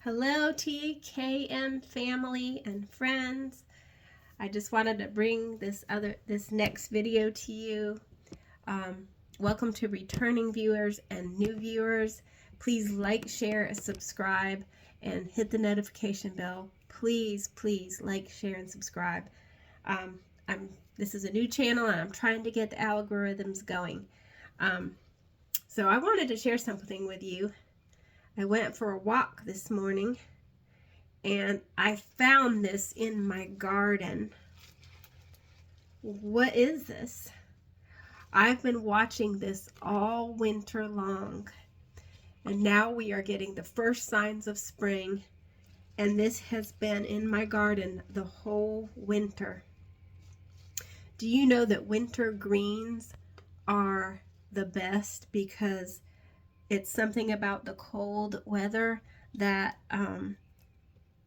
Hello, TKM family and friends. I just wanted to bring this next video to you. Welcome to returning viewers and new viewers. Please like, share, and subscribe, and hit the notification bell. Please like, share, and subscribe. This is a new channel, and I'm trying to get the algorithms going. So I wanted to share something with you. I went for a walk this morning and I found this in my garden. What is this? I've been watching this all winter long, and now we are getting the first signs of spring, and this has been in my garden the whole winter. Do you know that winter greens are the best because it's something about the cold weather that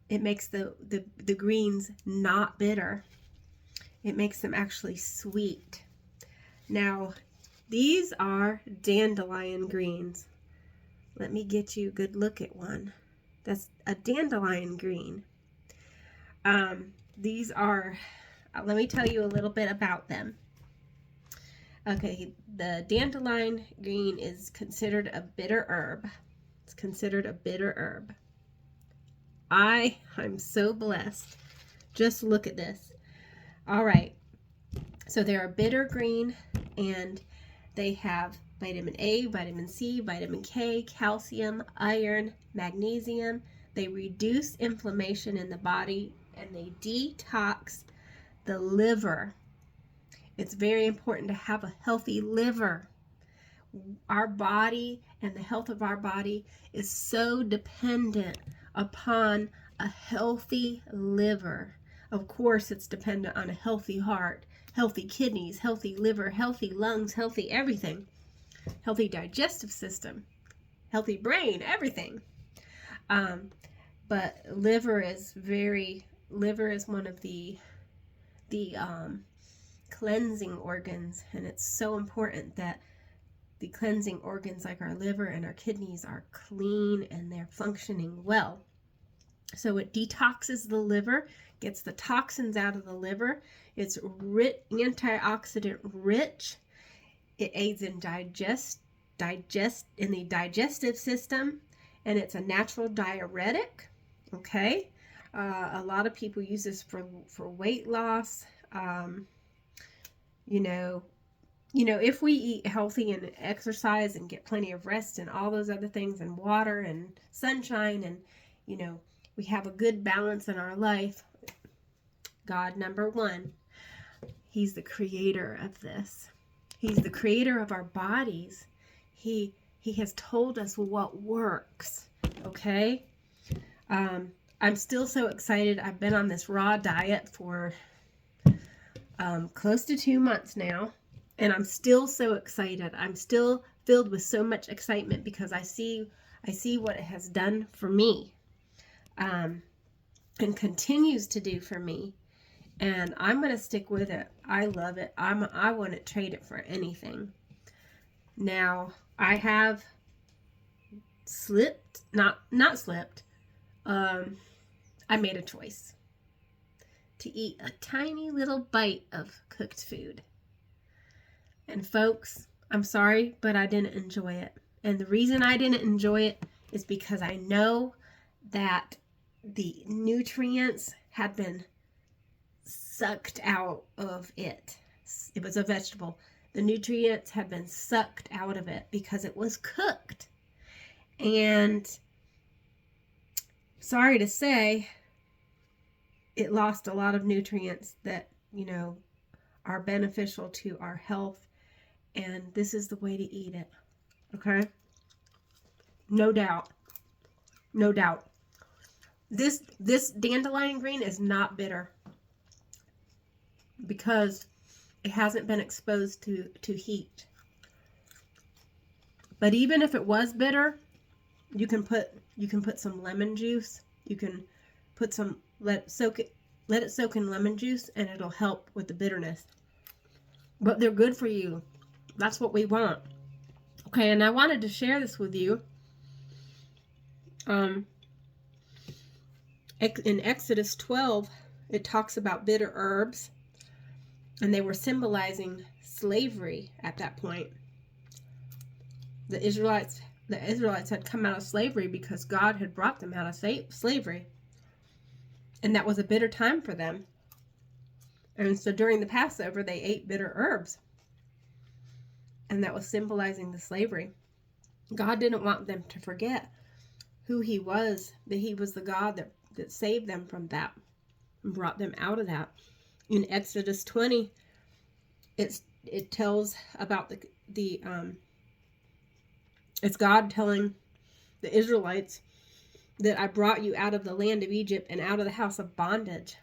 it makes the greens not bitter. It makes them actually sweet. Now, these are dandelion greens. Let me get you a good look at one. That's a dandelion green. These are, let me tell you a little bit about them. Okay, the dandelion green is considered a bitter herb. It's considered a bitter herb. I'm so blessed. Just look at this. All right, so they're a bitter green, and they have vitamin A, vitamin C, vitamin K, calcium, iron, magnesium. They reduce inflammation in the body, and they detox the liver. It's very important to have a healthy liver. Our body and the health of our body is so dependent upon a healthy liver. Of course, it's dependent on a healthy heart, healthy kidneys, healthy liver, healthy lungs, healthy everything, healthy digestive system, healthy brain, everything. But liver is one of the cleansing organs, and it's so important that the cleansing organs like our liver and our kidneys are clean and they're functioning well. So it detoxes the liver, gets the toxins out of the liver. It's antioxidant rich. It aids in in the digestive system, and it's a natural diuretic. Okay, a lot of people use this for weight loss. If we eat healthy and exercise and get plenty of rest and all those other things, and water and sunshine, and we have a good balance in our life. God, number one, He's the creator of this. He's the creator of our bodies. He has told us what works. Okay. I'm still so excited. I've been on this raw diet for close to 2 months now, and I'm still so excited. I'm still filled with so much excitement because I see what it has done for me, and continues to do for me, and I'm gonna stick with it. I love it. I wouldn't trade it for anything. Now, I have not slipped. I made a choice to eat a tiny little bite of cooked food. And folks, I'm sorry, but I didn't enjoy it. And the reason I didn't enjoy it is because I know that the nutrients had been sucked out of it. It was a vegetable. The nutrients had been sucked out of it because it was cooked. And sorry to say, it lost a lot of nutrients that, are beneficial to our health. And this is the way to eat it. Okay? No doubt. No doubt. This dandelion green is not bitter because it hasn't been exposed to heat. But even if it was bitter, you can put some lemon juice. You can put some let it soak in lemon juice, and it'll help with the bitterness. But they're good for you. That's what we want. Okay, and I wanted to share this with you. In Exodus 12, it talks about bitter herbs, and they were symbolizing slavery at that point. The Israelites had come out of slavery because God had brought them out of slavery. And that was a bitter time for them. And so during the Passover, they ate bitter herbs. And that was symbolizing the slavery. God didn't want them to forget who he was, that he was the God that saved them from that and brought them out of that. In Exodus 20, it tells about it's God telling the Israelites that I brought you out of the land of Egypt and out of the house of bondage.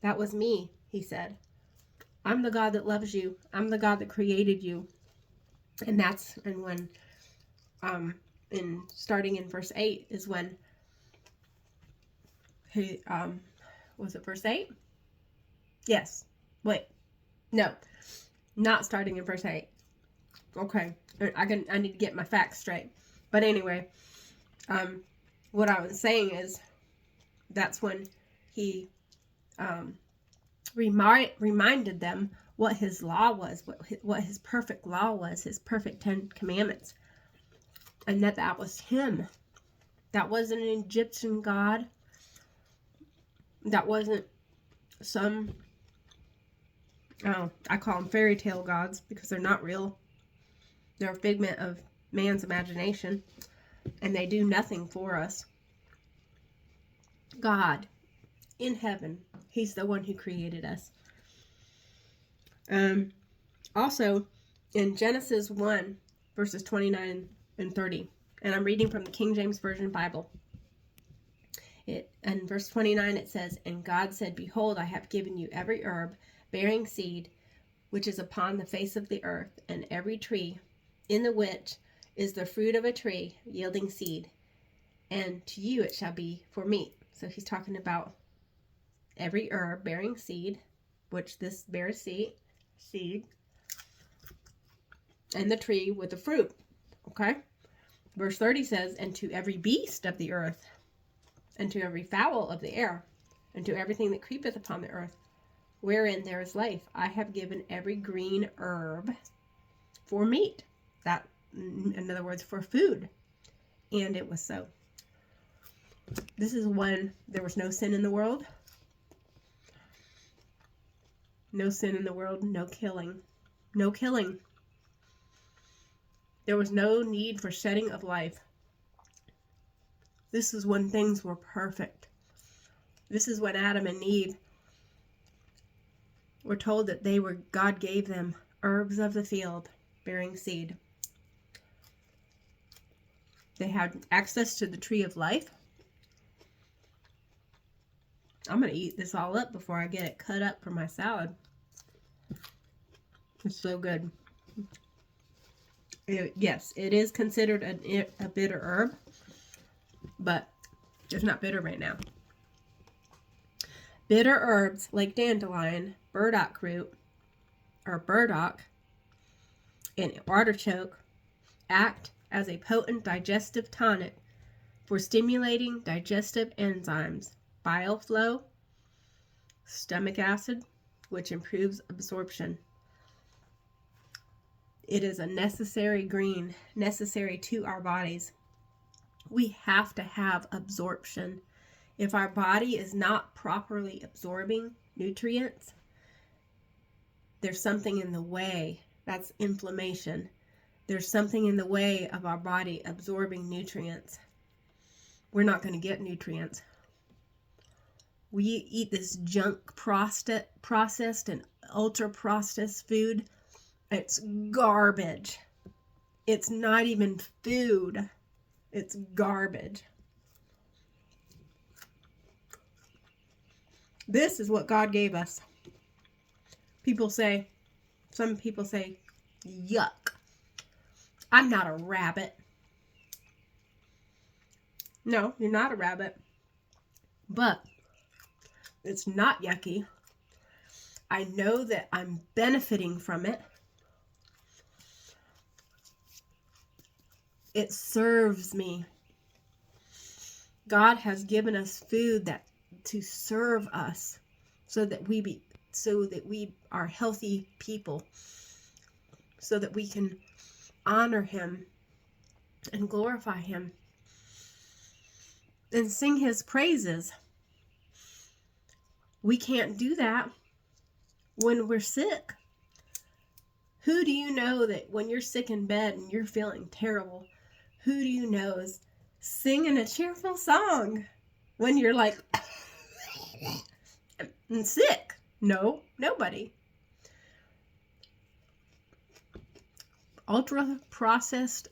That was me, he said. I'm the God that loves you. I'm the God that created you. And when starting in verse 8 is when he, was it verse 8? Yes. Wait. No. Not starting in verse 8. Okay. I need to get my facts straight. But anyway, what I was saying is that's when he reminded them what his law was, what his perfect law was, his perfect 10 commandments. And that was him. That wasn't an Egyptian god. That wasn't some, I call them fairy tale gods because they're not real. They're a figment of man's imagination, and they do nothing for us. God in heaven, he's the one who created us. Also, in Genesis 1, verses 29 and 30, and I'm reading from the King James Version Bible. In verse 29 it says, And God said, Behold, I have given you every herb bearing seed, which is upon the face of the earth, and every tree in the which is the fruit of a tree yielding seed, and to you it shall be for meat. So he's talking about every herb bearing seed, which this bears seed, and the tree with the fruit. Okay? Verse 30 says, And to every beast of the earth, and to every fowl of the air, and to everything that creepeth upon the earth, wherein there is life, I have given every green herb for meat. That, in other words, for food. And it was so. This is when there was no sin in the world. No sin in the world, no killing. No killing. There was no need for shedding of life. This is when things were perfect. This is when Adam and Eve were told that God gave them herbs of the field bearing seed. They had access to the tree of life. I'm going to eat this all up before I get it cut up for my salad. It's so good. Yes, it is considered a bitter herb, but it's not bitter right now. Bitter herbs like dandelion, burdock root, or burdock, and artichoke act as a potent digestive tonic for stimulating digestive enzymes, bile flow, stomach acid, which improves absorption. It is a necessary green, necessary to our bodies. We have to have absorption. If our body is not properly absorbing nutrients, there's something in the way. That's inflammation. There's something in the way of our body absorbing nutrients. We're not going to get nutrients. We eat this junk processed and ultra-processed food. It's garbage. It's not even food. It's garbage. This is what God gave us. Some people say, yuck. I'm not a rabbit. No, you're not a rabbit. But it's not yucky. I know that I'm benefiting from it. It serves me. God has given us food that to serve us so that we are healthy people, so that we can honor him and glorify him and sing his praises. We can't do that when we're sick. Who do you know that when you're sick in bed and you're feeling terrible, who do you know is singing a cheerful song when you're like and sick? No, nobody. Ultra processed,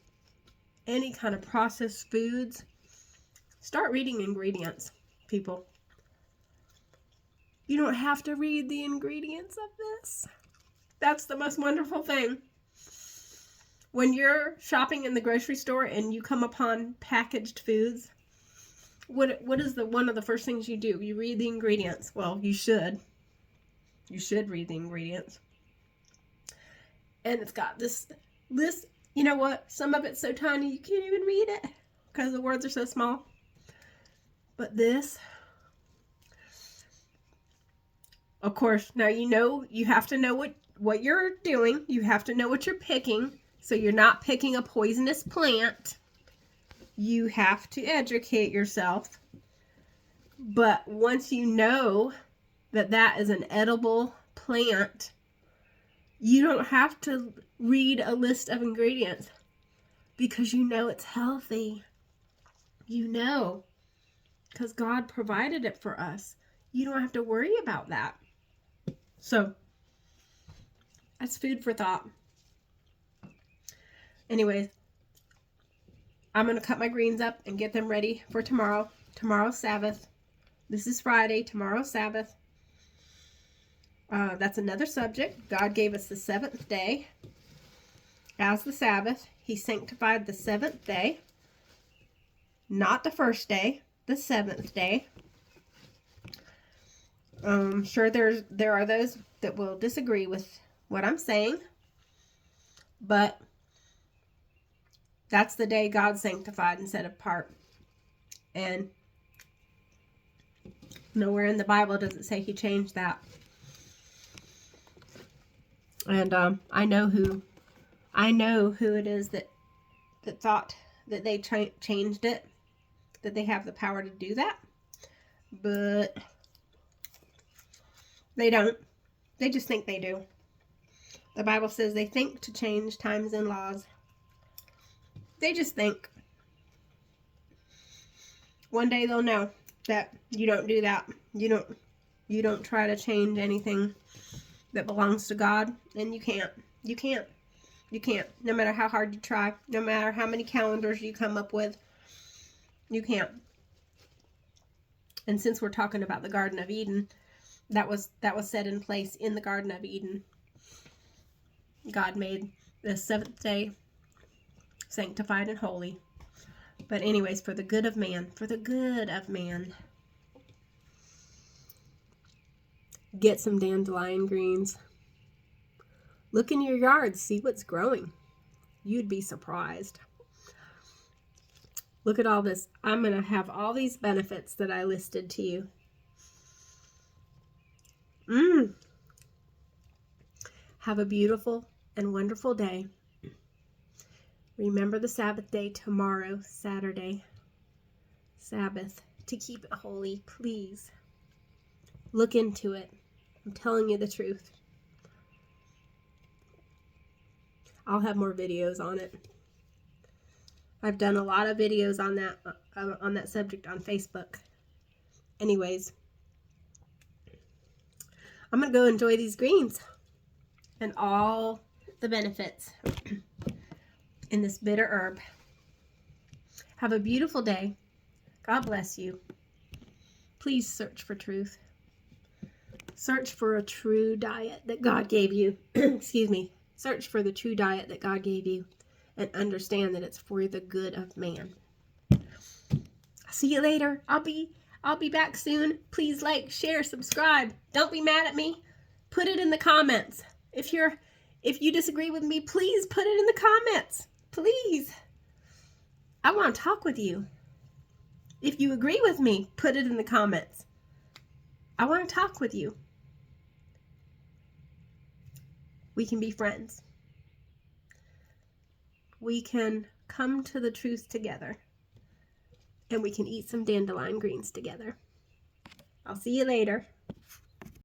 any kind of processed foods. Start reading ingredients, people. You don't have to read the ingredients of this. That's the most wonderful thing. When you're shopping in the grocery store and you come upon packaged foods, what is one of the first things you do? You read the ingredients. Well, you should. You should read the ingredients. And it's got this list. You know what? Some of it's so tiny you can't even read it because the words are so small. But this, of course, now you have to know what you're doing. You have to know what you're picking. So you're not picking a poisonous plant. You have to educate yourself. But once you know that that is an edible plant, you don't have to read a list of ingredients because you know it's healthy. You know, because God provided it for us. You don't have to worry about that. So, that's food for thought. Anyways, I'm going to cut my greens up and get them ready for tomorrow. Tomorrow's Sabbath. This is Friday. Tomorrow's Sabbath. That's another subject. God gave us the seventh day as the Sabbath. He sanctified the seventh day. Not the first day. The seventh day. Sure, there are those that will disagree with what I'm saying. But that's the day God sanctified and set apart. And nowhere in the Bible does it say he changed that. And I know who it is that thought that they changed it, that they have the power to do that. But they don't. They just think they do. The Bible says they think to change times and laws. They just think. One day they'll know that you don't do that. You don't try to change anything that belongs to God, and you can't. You can't. You can't. No matter how hard you try, no matter how many calendars you come up with, you can't. And since we're talking about the Garden of Eden, that was set in place in the Garden of Eden. God made the seventh day sanctified and holy. But anyways, for the good of man, get some dandelion greens. Look in your yard, see what's growing. You'd be surprised. Look at all this. I'm going to have all these benefits that I listed to you. Have a beautiful and wonderful day. Remember the Sabbath day tomorrow, Saturday. Sabbath. To keep it holy, please. Look into it. I'm telling you the truth. I'll have more videos on it. I've done a lot of videos on that subject on Facebook. Anyways, I'm going to go enjoy these greens and all the benefits in this bitter herb. Have a beautiful day. God bless you. Please search for truth. Search for a true diet that God gave you. Excuse me. Search for the true diet that God gave you and understand that it's for the good of man. See you later. I'll be back soon. Please like, share, subscribe. Don't be mad at me. Put it in the comments. If you disagree with me, please put it in the comments. Please. I want to talk with you. If you agree with me, put it in the comments. I want to talk with you. We can be friends. We can come to the truth together. And we can eat some dandelion greens together. I'll see you later.